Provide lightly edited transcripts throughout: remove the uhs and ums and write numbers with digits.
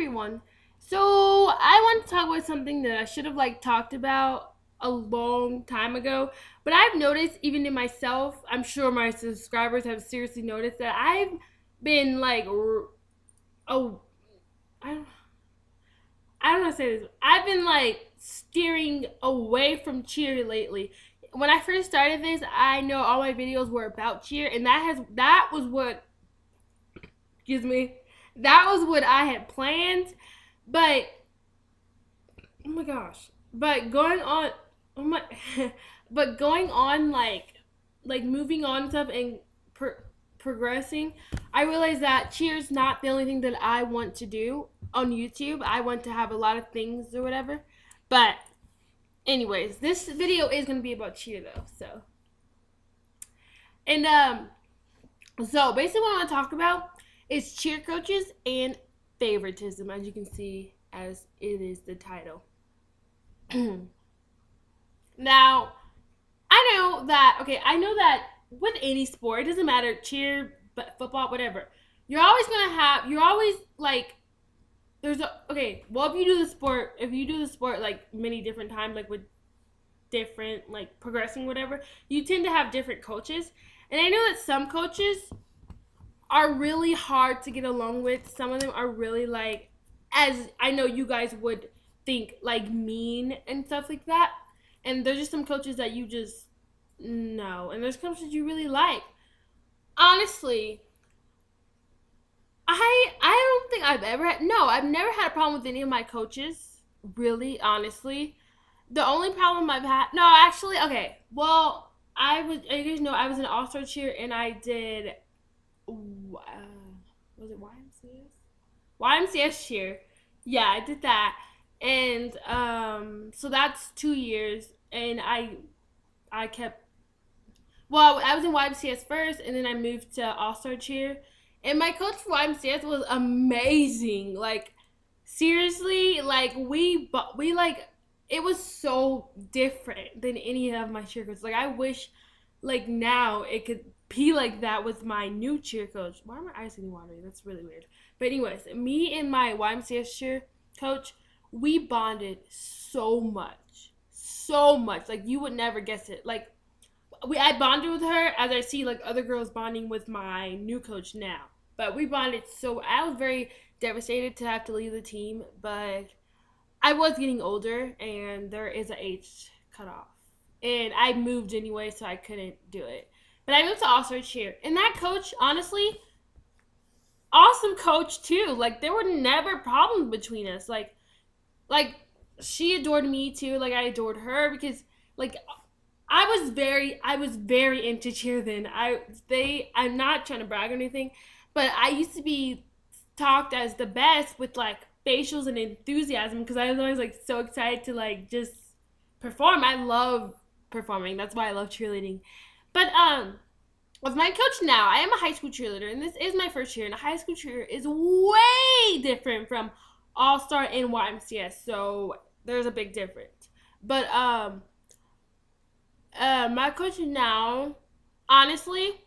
everyone. So I want to talk about something that I should have talked about a long time ago, but I've noticed even in myself, I'm sure my subscribers have seriously noticed that I've been oh I don't I don't know how to say this. I've been steering away from cheer lately. When I first started this, I know all my videos were about cheer, and that was what excuse me, that was what I had planned. But oh my gosh, but going on, oh my, but going on moving on and stuff and progressing, I realized that cheer's not the only thing that I want to do on YouTube. I want to have a lot of things or whatever. But anyways, this video is gonna be about cheer though. And so basically what I want to talk about is cheer coaches and favoritism, as you can see as it is the title. Now, I know that with any sport, it doesn't matter, cheer, but football, whatever. You're always well, if you do the sport like many different times, like with different, like progressing, whatever, you tend to have different coaches. And I know that some coaches are really hard to get along with. Some of them are really as I know you guys would think, mean and stuff like that. And there's just some coaches that you just know, and there's coaches you really like. Honestly, I don't think I've never had a problem with any of my coaches. Really, honestly, the only problem I've had, no, actually, okay. Well, you guys know I was an all-star cheer, and I did. Was it YMCS? YMCS cheer. Yeah, I did that. And so that's 2 years, and I kept, well, I was in YMCS first, and then I moved to All-Star Cheer, and my coach for YMCS was amazing. Seriously, it was so different than any of my cheer coaches. I wish now it could be like that with my new cheer coach. Why are my eyes getting watery? That's really weird. But anyways, me and my YMCS cheer coach, we bonded so much. So much. You would never guess it. I bonded with her as I see other girls bonding with my new coach now. But we bonded so I was very devastated to have to leave the team, but I was getting older and there is an age cutoff. And I moved anyway, so I couldn't do it. But I moved to All-Star Cheer. And that coach, honestly, awesome coach too. There were never problems between us. She adored me too. I adored her because I was very into cheer then. I'm not trying to brag or anything, but I used to be talked as the best with facials and enthusiasm because I was always so excited to just perform. I love performing. That's why I love cheerleading. But with my coach now, I am a high school cheerleader, and this is my first year. And a high school cheer is way different from All-Star and YMCS, so there's a big difference. But my coach now, honestly,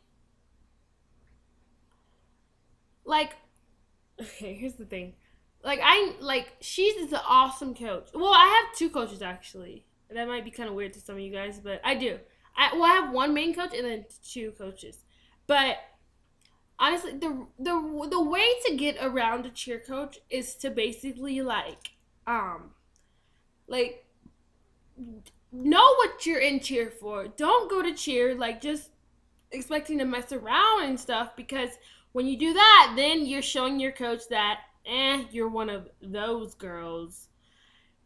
okay, here's the thing. She's an awesome coach. Well, I have two coaches actually. That might be kind of weird to some of you guys, but I do. I have one main coach and then two coaches. But honestly, the way to get around a cheer coach is to basically know what you're in cheer for. Don't go to cheer just expecting to mess around and stuff, because when you do that, then you're showing your coach that you're one of those girls,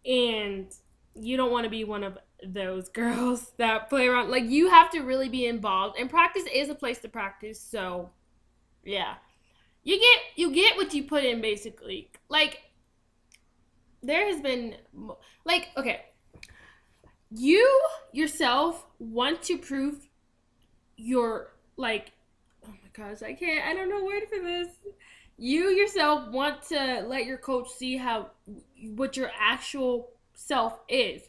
and you don't want to be one of those girls that play around. You have to really be involved, and practice is a place to practice. So yeah, you get what you put in, basically. There has been okay, you yourself want to prove your oh my gosh, I don't know word for this. You yourself want to let your coach see what your actual self is.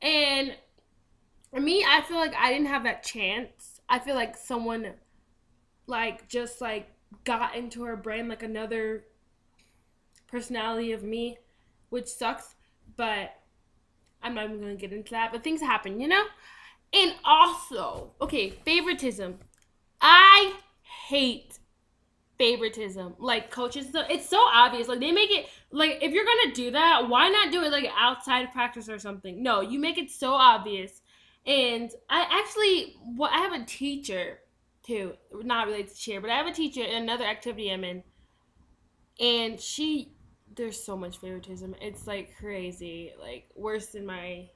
And for me, I feel like I didn't have that chance. I feel like someone just got into her brain, another personality of me, which sucks, but I'm not even gonna get into that. But things happen, you know? And also, okay, favoritism. I hate favoritism. Like coaches, it's so obvious. Like they make it like if you're gonna do that, why not do it like outside of practice or something? No, you make it so obvious. And I have a teacher too, not related to cheer, but I have a teacher in another activity I'm in, and there's so much favoritism. It's like crazy, like worse than my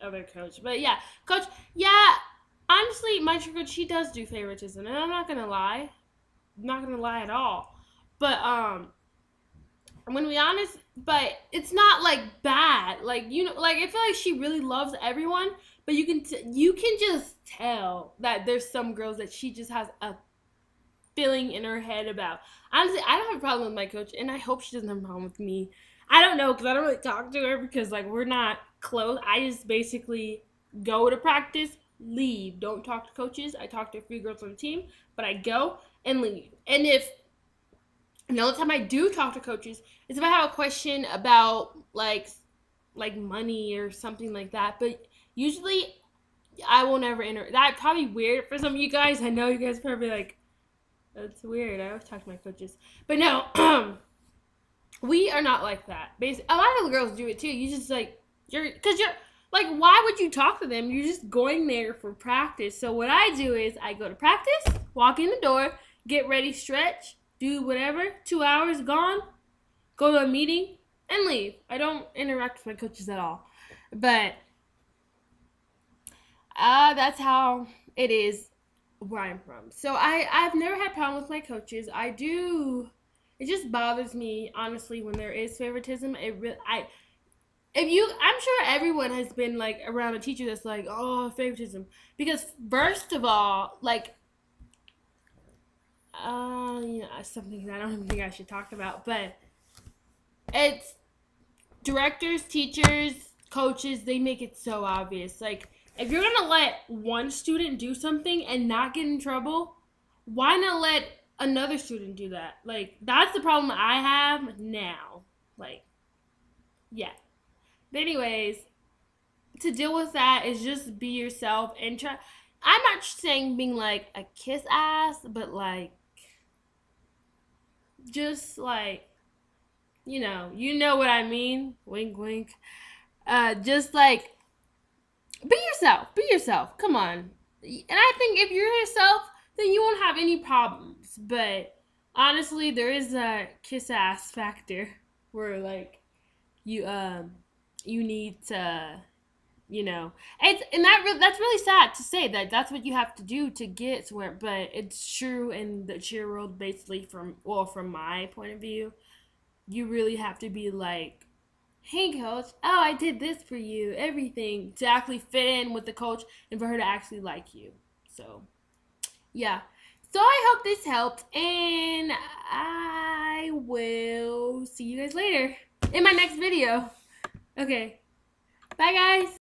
other coach. But yeah, coach, yeah, honestly, my cheer coach, she does do favoritism, and I'm not gonna lie. I'm not gonna lie at all. But I'm gonna be honest, but it's not like bad. Like you know, like I feel like she really loves everyone, but you can just tell that there's some girls that she just has a feeling in her head about. Honestly, I don't have a problem with my coach, and I hope she doesn't have a problem with me. I don't know because I don't really talk to her because like we're not close. I just basically go to practice, leave. Don't talk to coaches. I talk to a few girls on the team, but I go and leave. And the only time I do talk to coaches is if I have a question about like money or something like that. But usually I will never enter. That's probably weird for some of you guys. I know you guys probably like that's weird. I always talk to my coaches, but no, we are not like that. Basically, a lot of the girls do it too. You just like you're like why would you talk to them? You're just going there for practice. So what I do is I go to practice, walk in the door, get ready, stretch, do whatever. 2 hours gone, go to a meeting and leave. I don't interact with my coaches at all, but that's how it is where I'm from. So I've never had problem with my coaches. I do. It just bothers me honestly when there is favoritism. I'm sure everyone has been like around a teacher that's like, oh, favoritism. Because first of all, like, something I don't even think I should talk about, but it's directors, teachers, coaches. They make it so obvious. Like, if you're gonna let one student do something and not get in trouble, why not let another student do that? Like, that's the problem I have now. Like, yeah. But anyways, to deal with that is just be yourself and try. I'm not saying being like a kiss ass, but like, just like, you know what I mean. Wink, wink. Just like, be yourself. Be yourself. Come on. And I think if you're yourself, then you won't have any problems. But honestly, there is a kiss ass factor where like you need to that's really sad to say that that's what you have to do to get somewhere, but it's true in the cheer world. Basically, from my point of view, you really have to be like, hey coach, oh, I did this for you, everything to actually fit in with the coach and for her to actually like you. So yeah, so I hope this helped, and I will see you guys later in my next video. Okay, bye guys.